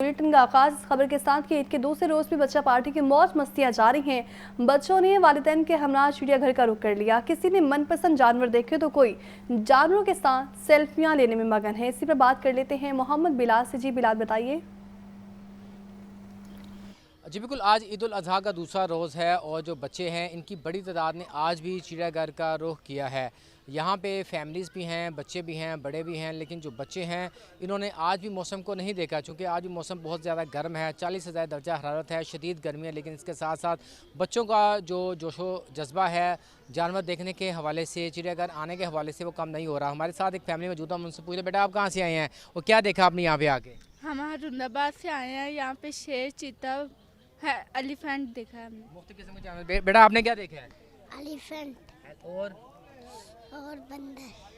Bulletin का आगाज खबर के साथ कि ईद के दूसरे रोज भी बच्चा पार्टी की मौज मस्तियां जारी हैं। बच्चों ने वालिदैन के हमरा चिड़ियाघर का रुख कर लिया। किसी ने मनपसंद जानवर देखे तो कोई जानवरों के साथ सेल्फियां लेने में मगन है। इसी पर बात कर लेते हैं मोहम्मद बिलाल से। जी बिलाल, बताइए। जी बिल्कुल, आज ईद उल अज़हा का दूसरा रोज़ है और जो बच्चे हैं इनकी बड़ी तादाद ने आज भी चिड़ियाघर का रुख किया है। यहाँ पे फैमिलीज़ भी हैं, बच्चे भी हैं, बड़े भी हैं, लेकिन जो बच्चे हैं इन्होंने आज भी मौसम को नहीं देखा, चूँकि आज भी मौसम बहुत ज़्यादा गर्म है, 40 से ज़्यादा दर्जा हरारत है, शदीद गर्मी है। लेकिन इसके साथ साथ बच्चों का जो जोशो जज्बा है जानवर देखने के हवाले से, चिड़ियाघर आने के हवाले से, वो कम नहीं हो रहा। हमारे साथ एक फैमिली मौजूद है, उनसे पूछे बेटा आप कहाँ से आए हैं और क्या देखा आपने यहाँ पे आके? हम हरुंदाबाद से आए हैं। यहाँ पे शेर, चीता है, एलिफेंट देखा है हमने। मुख्तलिफ किस्म के जानवर। बेटा आपने क्या देखा है? एलिफेंट और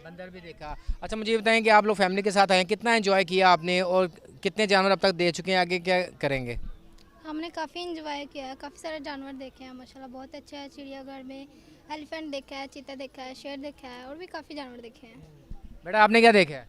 बंदर भी देखा। अच्छा, मुझे बताएं कि आप लोग फैमिली के साथ आए हैं, कितना एंजॉय किया आपने और कितने जानवर अब तक देख चुके हैं, आगे क्या करेंगे? हमने काफ़ी इंजॉय किया है, काफ़ी सारे जानवर देखे हैं माशाल्लाह, बहुत अच्छा है। चिड़ियाघर में एलिफेंट देखा है, चीता देखा है, शेर देखा है और भी काफ़ी जानवर देखे हैं। बेटा आपने क्या देखा है?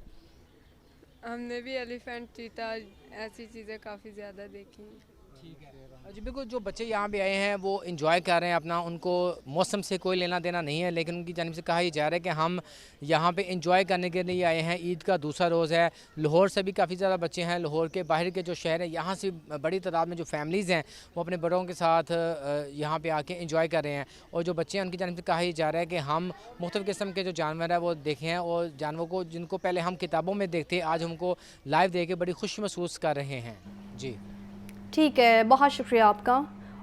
हमने भी एलिफेंट, चीता, ऐसी चीज़ें काफ़ी ज़्यादा देखी। ठीक है जी बिल्कुल, जो बच्चे यहाँ पे आए हैं वो एंजॉय कर रहे हैं अपना, उनको मौसम से कोई लेना देना नहीं है, लेकिन उनकी जानिब से कहा ही जा रहा है कि हम यहाँ पे एंजॉय करने के लिए आए हैं। ईद का दूसरा रोज़ है। लाहौर से भी काफ़ी ज़्यादा बच्चे हैं, लाहौर के बाहर के जो शहर है यहाँ से बड़ी तादाद में जो फैमिलीज़ हैं वो अपने बड़ों के साथ यहाँ पर आके एंजॉय कर रहे हैं। और जो बच्चे हैं उनकी जानिब से कहा ही जा रहा है कि हम मुख्तलिफ़ किस्म के जो जानवर हैं वो देखे हैं और जानवरों को जिनको पहले हम किताबों में देखते आज हमको लाइव देख के बड़ी खुशी महसूस कर रहे हैं। जी ठीक है, बहुत शुक्रिया आपका।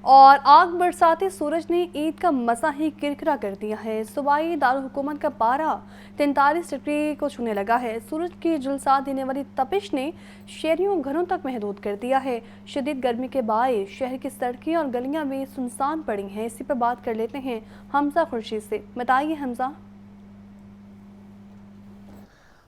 और आग बरसाते सूरज ने ईद का मज़ा ही किरकिरा कर दिया है। सूबाई दारुल हुकूमत का पारा 43 डिग्री को छूने लगा है। सूरज की झुलसा देने वाली तपिश ने शहरियों घरों तक महदूद कर दिया है। शदीद गर्मी के बायस शहर की सड़कें और गलियां भी सुनसान पड़ी हैं। इसी पर बात कर लेते हैं हमजा खुर्शीद से। बताइए हमजा।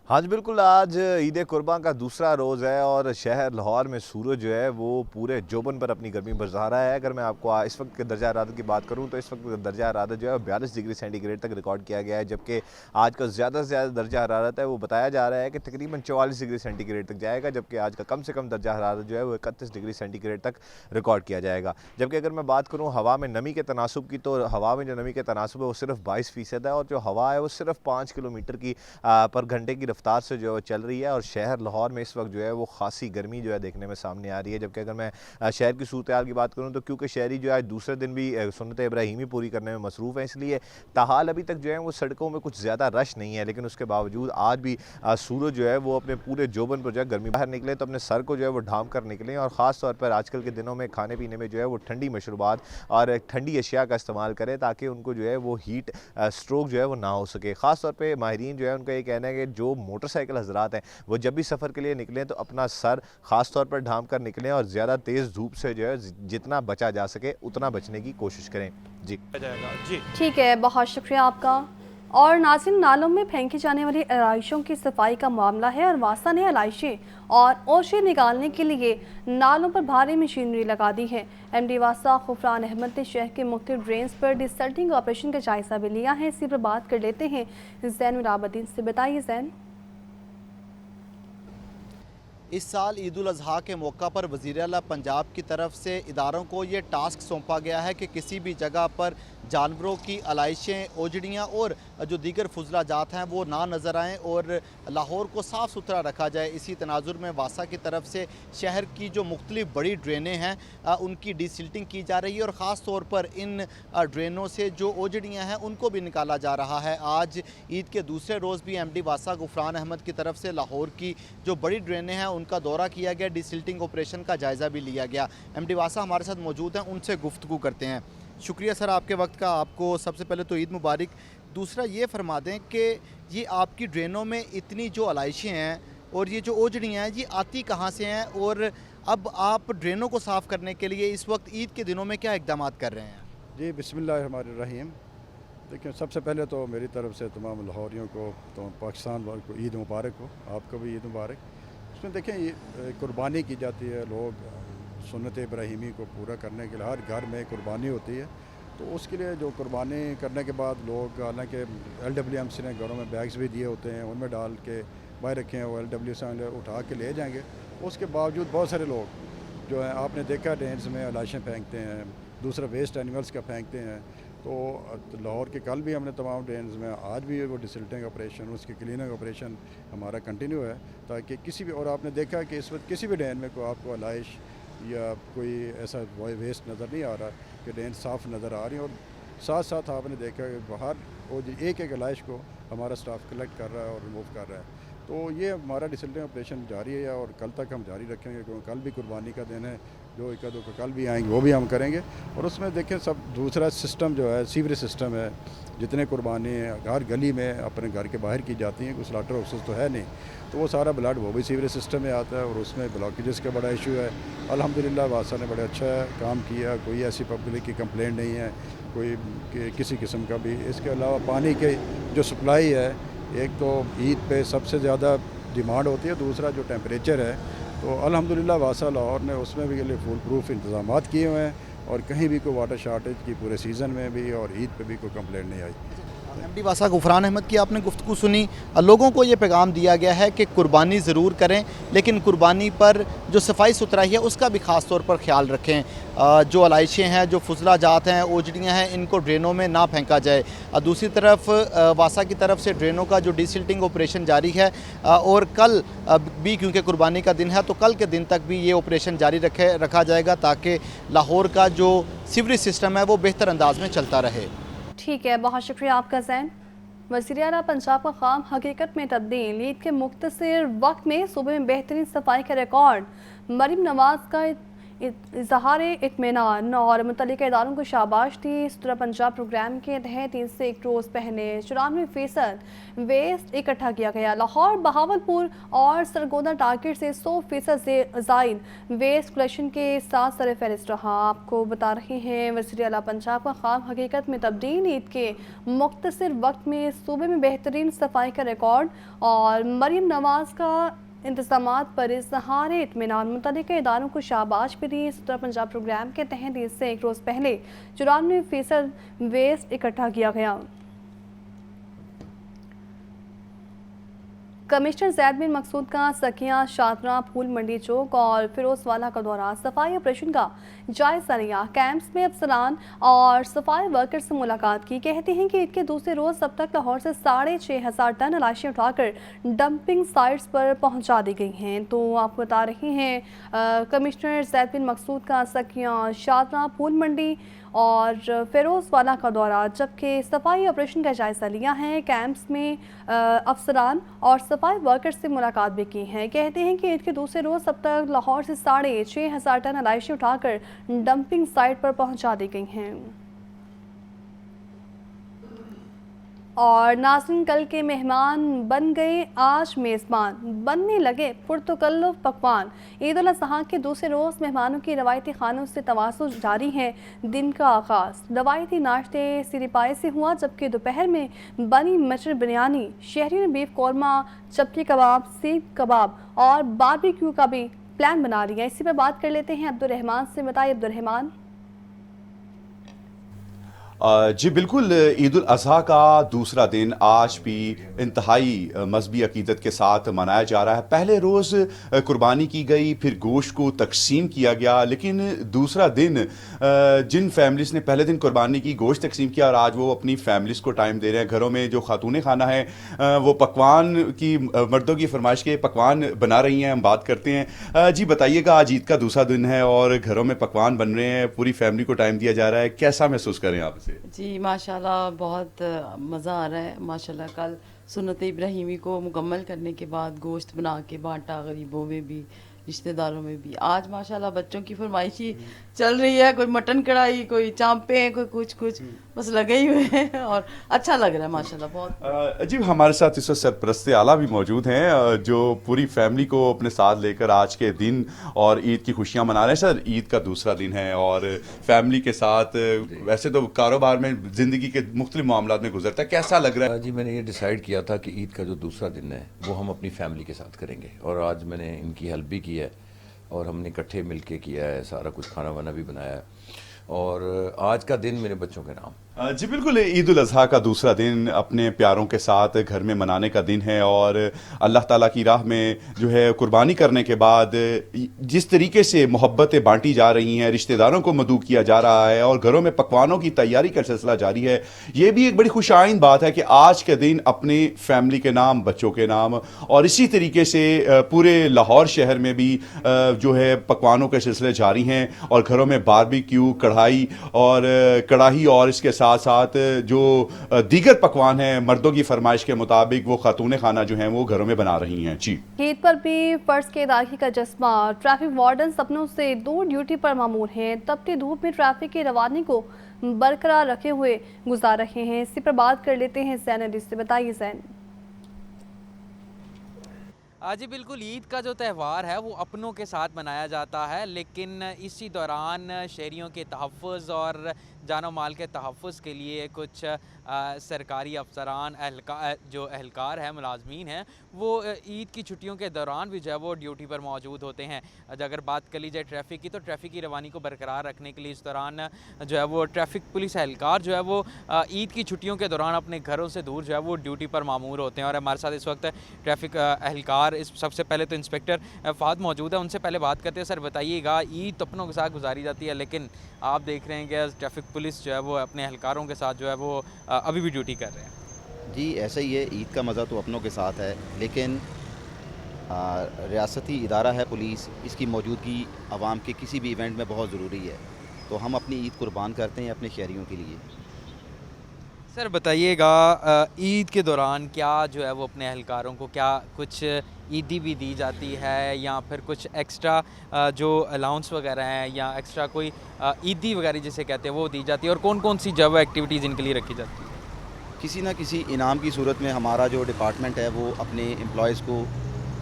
हाँ जी बिल्कुल, आज ईद कुर्बान का दूसरा रोज़ है और शहर लाहौर में सूरज जो है वो पूरे जोबन पर अपनी गर्मी बरसा रहा है। अगर मैं आपको इस वक्त के दर्जा हरारत की बात करूँ तो इस वक्त दर्जा हरारत जो है 42 डिग्री सेंटीग्रेड तक रिकॉर्ड किया गया है, जबकि आज का ज़्यादा से ज़्यादा दर्जा हरारत है वो बताया जा रहा है कि तकरीबन 44 डिग्री सेंटीग्रेड तक जाएगा, जबकि आज का कम से कम दर्जा हरारत जो है वो 31 डिग्री सेंटीग्रेड तक रिकॉर्ड किया जाएगा। जबकि अगर मैं बात करूँ हवा में नमी के तनासुब की, तो हवा में जो नमी के तनासुब है वो सिर्फ 22% है और जो हवा है वो सिर्फ 5 किलोमीटर की पर घंटे की रफ्तार से जो चल रही है। और शहर लाहौर में इस वक्त जो है वो खासी गर्मी जो है देखने में सामने आ रही है। जबकि अगर मैं शहर की सूरत हाल की बात करूं तो क्योंकि शहरी जो है दूसरे दिन भी सुन्नत इब्राहिमी पूरी करने में मसरूफ़ है, इसलिए ताहाल अभी तक जो है वो सड़कों में कुछ ज़्यादा रश नहीं है। लेकिन उसके बावजूद आज भी सूरज जो है वो अपने पूरे जोबन पर जो है गर्मी बाहर निकले तो अपने सर को जो है वो ढांप कर निकलें। और ख़ास तौर पर आजकल के दिनों में खाने पीने में जो है वो ठंडी मशरूबात और ठंडी अशिया का इस्तेमाल करें ताकि उनको जो है वो हीट स्ट्रोक जो है वो ना हो सके। ख़ास तौर पर माहिरीन जो है उनका ये कहना है कि जो मोटरसाइकिल हज़रात हैं वो जब भी सफ़र के लिए निकलें तो अपना सर ख़ास तौर पर ढांप कर निकलें और ज़्यादा तेज़ धूप से जो है जितना बचा जा सके उतना बचने की कोशिश करें। जी ठीक है, बहुत शुक्रिया आपका। और नाज़रीन, नालों में फेंकी जाने वाली आलाइशों की सफाई का मामला है और वासा ने आलाइशें और ओशे निकालने के लिए नालों पर भारी मशीनरी लगा दी है। एमडी वासा खुफरान अहमद ने शहर के मुख्तलिफ ड्रेन्स पर डिसल्टिंग ऑपरेशन का जायजा भी लिया है। इसी पर बात कर लेते हैं ज़ैनुल आबदीन से। बताइए ज़ैन। इस साल ईद उल अज़हा के मौका पर वज़ीर आला पंजाब की तरफ से इदारों को ये टास्क सौंपा गया है कि किसी भी जगह पर जानवरों की आलाइशें, ओजड़ियाँ और जो दीगर फुजला जात हैं वो ना नज़र आएँ और लाहौर को साफ़ सुथरा रखा जाए। इसी तनाजुर में वासा की तरफ से शहर की जो मुख्तलिफ बड़ी ड्रेनें हैं उनकी डिसिल्टिंग की जा रही है और ख़ास तौर पर इन ड्रेनों से जो ओजड़ियाँ हैं उनको भी निकाला जा रहा है। आज ईद के दूसरे रोज़ भी एमडी वासा गुफरान अहमद की तरफ से लाहौर की जो बड़ी ड्रेनें हैं उनका दौरा किया गया, डिसिल्टिंग ऑपरेशन का जायज़ा भी लिया गया। एमडी वासा हमारे साथ मौजूद हैं, उनसे गुफ्तगू करते हैं। शुक्रिया सर आपके वक्त का। आपको सबसे पहले तो ईद मुबारक। दूसरा ये फरमा दें कि ये आपकी ड्रेनों में इतनी जो आलाइशें हैं और ये जो ओजड़ियाँ हैं ये आती कहाँ से हैं और अब आप ड्रेनों को साफ़ करने के लिए इस वक्त ईद के दिनों में क्या इक़दाम कर रहे हैं? जी बिस्मिल्लाहिर्रहमानिर्रहीम। देखिए, सबसे पहले तो मेरी तरफ से तमाम लाहौरियों को, तो पाकिस्तान वालों को ईद मुबारक हो। आपको भी ईद मुबारक। इसमें देखें ये कुर्बानी की जाती है, लोग सुन्नत इब्राहिमी को पूरा करने के लिए हर घर में कुर्बानी होती है, तो उसके लिए जो कुर्बानी करने के बाद लोग, हालांकि LWMC ने घरों में बैग्स भी दिए होते हैं, उनमें डाल के बाहर रखे हैं, वो LWMC उठा के ले जाएंगे उसके बावजूद बहुत सारे लोग जो हैं, आपने देखा डेंस में लाशें फेंकते हैं, दूसरा वेस्ट एनिमल्स का फेंकते हैं। तो लाहौर के कल भी हमने तमाम डेंस में, आज भी वो डिसिल्टिंग ऑपरेशन, उसकी क्लीनिंग ऑपरेशन हमारा कंटिन्यू है, ताकि किसी भी, और आपने देखा कि इस वक्त किसी भी डैन में कोई आपको लाश या कोई ऐसा वेस्ट नज़र नहीं आ रहा कि डैन साफ़ नज़र आ रही है। और साथ साथ आपने देखा कि बाहर वो एक एक लाश को हमारा स्टाफ कलेक्ट कर रहा है और रिमूव कर रहा है। तो ये हमारा डिसिल्टिंग ऑपरेशन जारी है और कल तक हम जारी रखेंगे, क्योंकि कल भी कुर्बानी का दिन है। जो एक दो कल भी आएंगे वो भी हम करेंगे। और उसमें देखें सब दूसरा सिस्टम जो है, सीवरेज सिस्टम है, जितने कुर्बानी हर गली में अपने घर के बाहर की जाती हैं, कुछ स्लॉटर हाउसेस तो है नहीं, तो वो सारा ब्लड वो भी सीवरेज सिस्टम में आता है और उसमें ब्लॉकेजेस का बड़ा इशू है। अल्हम्दुलिल्लाह वासा ने बड़ा अच्छा काम किया, कोई ऐसी पब्लिक की कंप्लेंट नहीं है, कोई किसी किस्म का भी। इसके अलावा पानी के जो सप्लाई है, एक तो ईद पे सबसे ज़्यादा डिमांड होती है, दूसरा जो टेम्परेचर है, तो अल्हम्दुलिल्लाह वासा लाहौर ने उसमें भी के लिए फुल प्रूफ इंतजाम किए हुए हैं और कहीं भी कोई वाटर शार्टेज की पूरे सीज़न में भी और ईद पे भी कोई कंप्लेंट नहीं आई। एमडी वासा गुफरान अहमद की आपने गुफ्तगू सुनी। लोगों को ये पैगाम दिया गया है कि कुर्बानी ज़रूर करें, लेकिन कुर्बानी पर जो सफाई सुथराई है उसका भी ख़ास तौर पर ख्याल रखें। जो अलाइशें हैं, जो फुजला जात हैं, ओजड़ियाँ हैं, इनको ड्रेनों में ना फेंका जाए। दूसरी तरफ वासा की तरफ से ड्रेनों का जो डिसिल्टिंग ऑपरेशन जारी है और कल भी, क्योंकि कुर्बानी का दिन है, तो कल के दिन तक भी ये ऑपरेशन जारी रखा जाएगा, ताकि लाहौर का जो सीवरेज सिस्टम है वो बेहतर अंदाज में चलता रहे। ठीक है, बहुत शुक्रिया आपका ज़ैन। वज़ीर आला पंजाब का ख़्वाब हकीकत में तब्दील। ईद के मुख्तसर वक्त में सूबे में बेहतरीन सफाई का रिकॉर्ड। मरीम नवाज़ का इज़हार इत्मीनान और मुतल्लिका इदारों को शाबाश दी। सुतरा पंजाब प्रोग्राम के तहत ईद से एक रोज़ पहले 94% वेस्ट इकट्ठा किया गया। लाहौर, बहावलपुर और सरगोदा टारगेट से 100% से ज़ायद वेस्ट कलेक्शन के साथ सर फहरिस्त रहा। आपको बता रहे हैं वज़ीर आला पंजाब का ख्वाब हकीकत में तब्दील। ईद के मुख्तसर वक्त में सूबे में बेहतरीन सफाई का रिकॉर्ड और मरीम नवाज़ का इंतज़ामात पर इज़हार इत्मीनान। मुतल्लिका इदारों को शाबाश भी दी। सुतरा पंजाब प्रोग्राम के तहत इससे एक रोज़ पहले 94% वेस्ट इकट्ठा किया गया। कमिश्नर ज़ैद बिन मकसूद का सखियाँ, शादरा, फूल मंडी चौक और फिरोजवाला का दौरा। सफाई ऑपरेशन का जायज़ा लिया। कैंप्स में अफसरान और सफाई वर्कर से मुलाकात की। कहते हैं कि ईद के दूसरे रोज़ अब तक लाहौर से 6,500 टन अलाशी उठाकर डंपिंग साइट्स पर पहुंचा दी गई हैं। तो आप बता रहे हैं कमिश्नर ज़ैद बिन मकसूद का सखियाँ, शादरा, फूल मंडी और फिरोजवाला का दौरा, जबकि सफाई ऑपरेशन का जायज़ा लिया है। कैंप्स में अफसरान और सफाई वर्कर से मुलाकात भी की है। कहते हैं कि ईद के दूसरे रोज़ अब तक लाहौर से 6,500 टन अलाइशी उठाकर डंपिंग साइट पर पहुंचा दी गई हैं। और नाज़रीन, कल के मेहमान बन गए आज मेज़बान, बनने लगे पुरतकल्लुफ़ पकवान। ईद उल अज़हा के दूसरे रोज़ मेहमानों की रवायती खानों से तवासुल जारी है। दिन का आगाज़ रवायती नाश्ते सिरी पाए से हुआ, जबकि दोपहर में बनी मटर बिरयानी, शहरी ने बीफ कौरमा, चपटी कबाब, सीख कबाब और बारबेक्यू का भी प्लान बना लिया। इसी पर बात कर लेते हैं अब्दुर्रहमान से। बताइए अब्दुर्रहमान। जी बिल्कुल, ईद उल अज़हा का दूसरा दिन आज भी इंतहाई मजहबी अकीदत के साथ मनाया जा रहा है। पहले रोज़ कुर्बानी की गई, फिर गोश्त को तकसीम किया गया, लेकिन दूसरा दिन जिन फैमिलीज़ ने पहले दिन कुर्बानी की, गोश्त तकसीम किया, और आज वो अपनी फैमिलीज़ को टाइम दे रहे हैं। घरों में जो खातून खाना है वो पकवान की, मर्दों की फरमाइश के पकवान बना रही हैं। हम बात करते हैं। जी बताइएगा, आज ईद का दूसरा दिन है और घरों में पकवान बन रहे हैं, पूरी फैमिली को टाइम दिया जा रहा है, कैसा महसूस करें आप? जी माशाल्लाह, बहुत मज़ा आ रहा है। माशाल्लाह कल सुन्नत इब्राहिमी को मुकम्मल करने के बाद गोश्त बना के बांटा, गरीबों में भी, रिश्तेदारों में भी। आज माशाल्लाह बच्चों की फरमाइशी चल रही है, कोई मटन कढ़ाई, कोई चांपे, कोई कुछ बस लगे ही हुए हैं और अच्छा लग रहा है माशाल्लाह बहुत। जी हमारे साथ इस वक्त सरपरस्त आला भी मौजूद हैं जो पूरी फैमिली को अपने साथ लेकर आज के दिन और ईद की खुशियां मना रहे हैं। सर, ईद का दूसरा दिन है और फैमिली के साथ, वैसे तो कारोबार में, ज़िंदगी के मुख्तलिफ मामलात में गुजरता है, कैसा लग रहा है? जी मैंने ये डिसाइड किया था कि ईद का जो दूसरा दिन है वो हम अपनी फैमिली के साथ करेंगे, और आज मैंने इनकी हेल्प भी की है और हमने इकट्ठे मिल के किया है, सारा कुछ खाना वाना भी बनाया है। और आज का दिन मेरे बच्चों के नाम। जी बिल्कुल, ईद उल अज़हा का दूसरा दिन अपने प्यारों के साथ घर में मनाने का दिन है और अल्लाह ताला की राह में जो है कुर्बानी करने के बाद जिस तरीके से मोहब्बतें बांटी जा रही हैं, रिश्तेदारों को मदऊ किया जा रहा है और घरों में पकवानों की तैयारी का सिलसिला जारी है, ये भी एक बड़ी खुशाइन बात है कि आज के दिन अपनी फैमिली के नाम, बच्चों के नाम और इसी तरीके से पूरे लाहौर शहर में भी जो है पकवानों के सिलसिले जारी हैं और घरों में बारबेक्यू, कढ़ाई और इसके साथ साथ जो दीगर पकवान हैं मर्दों की फरमाइश के मुताबिक वो खातून खाना जो हैं वो घरों में बना रही हैं। जी, ईद पर भी फर्ज के अदायगी का जज्बा, ट्रैफिक वार्डन अपनों से दूर ड्यूटी पर मामूर हैं, तपती धूप में ट्रैफिक की रवानी को बरकरार रखे हुए गुजार रहे हैं। इसी पर बात कर लेते हैं ज़ैन अली से। बताइए ज़ैन। जी बिल्कुल, ईद का जो त्यौहार है वो अपनों के साथ मनाया जाता है, लेकिन इसी दौरान शहरियों के तहफ़्फ़ुज़ और जानो माल के तहफ़्फ़ुज़ के लिए कुछ सरकारी अफसरान, जो एहलकार हैं, मुलाजमीन हैं, वो ईद की छुट्टियों के दौरान भी जो है वो ड्यूटी पर मौजूद होते हैं। अगर बात कर ली जाए ट्रैफ़िक की, तो ट्रैफ़िक की रवानी को बरकरार रखने के लिए इस दौरान जो है वो ट्रैफ़िक पुलिस एहलकार जो है वो ईद की छुट्टियों के दौरान अपने घरों से दूर जो है वो ड्यूटी पर मामूर होते हैं। और हमारे साथ इस वक्त ट्रैफ़िक एहलकार सबसे पहले तो इंस्पेक्टर फ़ाद मौजूद है, उनसे पहले बात करते हैं। सर बताइएगा, ईद अपनों के साथ गुजारी जाती है, लेकिन आप देख रहे हैं कि ट्रैफ़िक पुलिस जो है वो अपने एहलकारों के साथ जो है वो अभी भी ड्यूटी कर रहे हैं। जी ऐसा ही है, ईद का मज़ा तो अपनों के साथ है, लेकिन रियासती इदारा है पुलिस, इसकी मौजूदगी आवाम के किसी भी इवेंट में बहुत ज़रूरी है, तो हम अपनी ईद कुर्बान करते हैं अपने शहरियों के लिए। सर बताइएगा, ईद के दौरान क्या जो है वो अपने एहलकारों को क्या कुछ ईदी भी दी जाती है, या फिर कुछ एक्स्ट्रा जो अलाउंस वगैरह हैं या एक्स्ट्रा कोई ईदी वगैरह जिसे कहते हैं वो दी जाती है, और कौन कौन सी जब एक्टिविटीज़ इनके लिए रखी जाती है? किसी न किसी इनाम की सूरत में हमारा जो डिपार्टमेंट है वो अपने एम्प्लॉयज़ को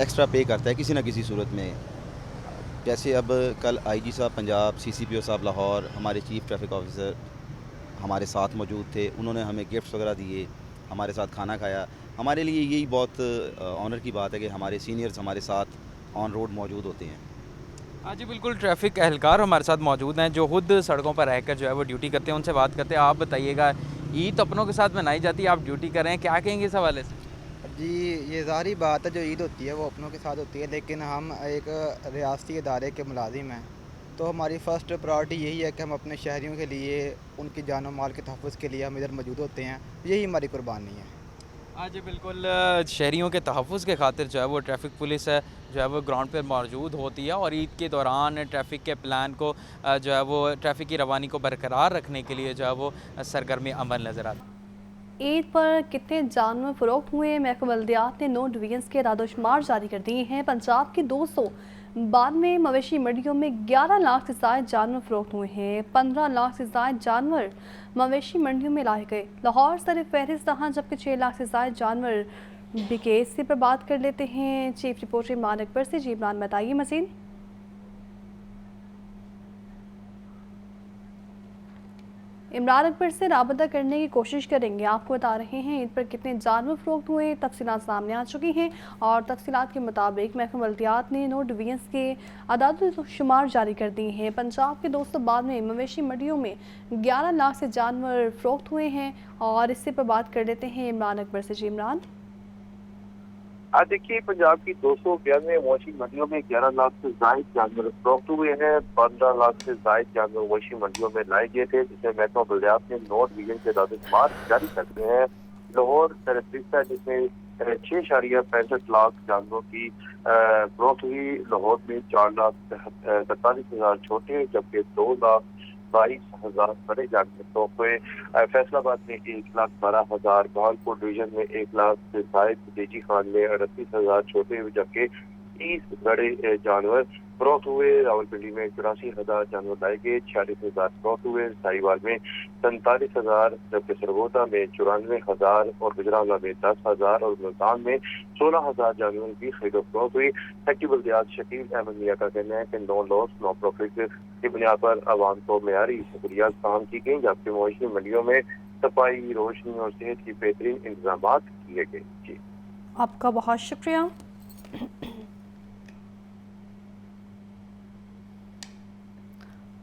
एक्स्ट्रा पे करता है किसी न किसी सूरत में। जैसे अब कल आईजी साहब पंजाब, CCPO साहब लाहौर, हमारे चीफ़ ट्रैफिक ऑफिसर हमारे साथ मौजूद थे, उन्होंने हमें गिफ्ट्स वगैरह दिए, हमारे साथ खाना खाया। हमारे लिए यही बहुत ऑनर की बात है कि हमारे सीनियर्स हमारे साथ ऑन रोड मौजूद होते हैं। हाँ जी बिल्कुल, ट्रैफिक एहलकार हमारे साथ मौजूद हैं जो खुद सड़कों पर रहकर जो है वो ड्यूटी करते हैं, उनसे बात करते हैं। आप बताइएगा, ईद अपनों के साथ मनाई जाती है, आप ड्यूटी कर रहे हैं, क्या कहेंगे इस हवाले से? जी ये ज़ाहिर बात है, जो ईद होती है वो अपनों के साथ होती है, लेकिन हम एक रियासती इदारे के मुलाजिम हैं, तो हमारी फ़र्स्ट प्रायोरिटी यही है कि हम अपने शहरियों के लिए, उनकी जान और माल के तहफ़्फ़ुज़ के लिए हम इधर मौजूद होते हैं, यही हमारी कुर्बानी है। हाँ जी बिल्कुल, शहरियों के तहफ़्फ़ुज़ के खातिर जो है वो ट्रैफिक पुलिस है जो है वो ग्राउंड पर मौजूद होती है, और ईद के दौरान ट्रैफिक के प्लान को जो है वो ट्रैफिक की रवानी को बरकरार रखने के लिए जो है वो सरगर्मी अमल नज़र आती है। ईद पर कितने जानवर फरोख्त हुए, महकमा बल्दियात ने 9 डिवीजन्स के इरादोशुमार जारी कर दिए हैं। पंजाब की 292 मवेशी मंडियों में 11 लाख से ज़ायद जानवर फरोख्त हुए हैं। 15 लाख से ज़ायद जानवर मवेशी मंडियों में लाए गए। लाहौर सर फहरिस्त रहा, जबकि 6 लाख से ज़ायद जानवर बिके। इसी पर बात कर लेते हैं चीफ रिपोर्टर इमरान अकबर से। जी इमरान, बताइए मज़ीद। इमरान अकबर से राबता करने की कोशिश करेंगे। आपको बता रहे हैं ईद पर कितने जानवर फरोख्त हुए, तफसीलात सामने आ चुकी हैं, और तफसीलात के मुताबिक महकमा बल्दियात ने 9 डिवीजन्स के आदाद-ओ-शुमार जारी कर दिए हैं। पंजाब के 292 मवेशी मंडियों में 11 लाख से जानवर फरोख्त हुए हैं, और इससे पर बात कर लेते हैं इमरान अकबर से। जी इमरान। आज देखिए, पंजाब की 292 मवेशी मंडियों में 11 लाख से जायद जानवर फरोख्त हुए हैं। 15 लाख से जायद जानवर मवेशी मंडियों में लाए गए थे, जिसमें महकमा बल्दियात ने 9 डिवीजन के दादुशुमार जारी करते हैं। लाहौर सरफरिस्त जिसमें 6.65 लाख जानवरों की फरोख्त हुई। लाहौर में 4,47,000 छोटे, जबकि 2,22,000 बड़े जानवर फरोख्त हुए। फैसलाबाद में 1,12,000, बहालपुर डिवीजन में 1 लाख से जायद, देजी खान में 38,000 छोटे, जबकि 30 बड़े जानवर फरोख्त हुए। रावलपिंडी में 84,000 जानवर लाए गए, 46,000 फरोख्त हुए। साहिवाल में 47,000, जबकि सरगोदा में 94,000 और गुजरांवाला में 10,000 और मुल्तान में 16,000 जानवरों की खरीदो फरोख्त हुई। सेक्रेटरी बल्दियात शकील अहमद मियां का कहना है कि नो लॉस नो प्रॉफिट की बुनियाद पर आवाम को मेयारी सहूलियात फराहम की गई, जबकि मवेशी मंडियों में सफाई, रोशनी और सेहत की बेहतरीन इंतजाम किए गए। जी आपका बहुत शुक्रिया।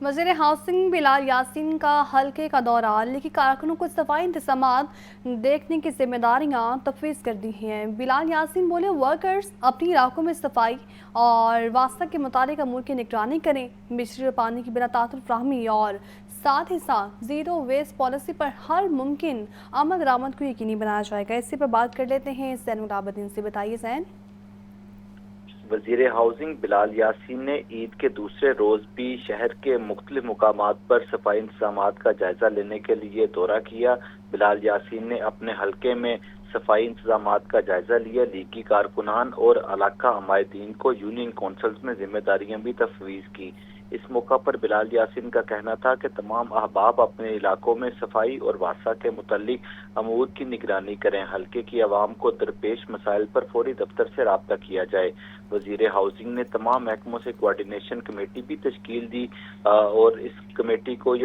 वज़ीर हाउसिंग बिलाल यासीन का हल्के का दौरा, लेकिन कारकुनों को सफाई इंतजामात देखने की जिम्मेदारियां तफवीज़ कर दी हैं। बिलाल यासीन बोले, वर्कर्स अपने इलाकों में सफाई और वास्ता के मुताबिक अमूर की निगरानी करें। बिजली और पानी की बिला तातुल फ्राहमी और साथ ही साथ ज़ीरो वेस्ट पॉलिसी पर हर मुमकिन अमल दरामद को यकीनी बनाया जाएगा। इसी पर बात कर लेते हैं ज़ैनुल आबदीन से। बताइए ज़ैन। वज़ीर हाउसिंग बिलाल यासीन ने ईद के दूसरे रोज़ भी शहर के मुख्तलिफ मुकामात पर सफाई इंतजामात का जायजा लेने के लिए दौरा किया। बिलाल यासीन ने अपने हलके में सफाई इंतजामात का जायजा लिया। लीगी कारकुनान और इलाका हमायदीन को यूनियन कौंसल्स में जिम्मेदारियां भी तफवीज़ की। इस मौका पर बिलाल यासीन का कहना था कि तमाम अहबाब अपने इलाकों में सफाई और वासा के मुतल्लिक अमूर की निगरानी करें। हल्के की आवाम को दरपेश मसाइल पर फौरी दफ्तर से राब्ता किया जाए। वज़ीर हाउसिंग ने तमाम महकमों से कोऑर्डिनेशन कमेटी भी तश्कील दी और इस कमेटी को ये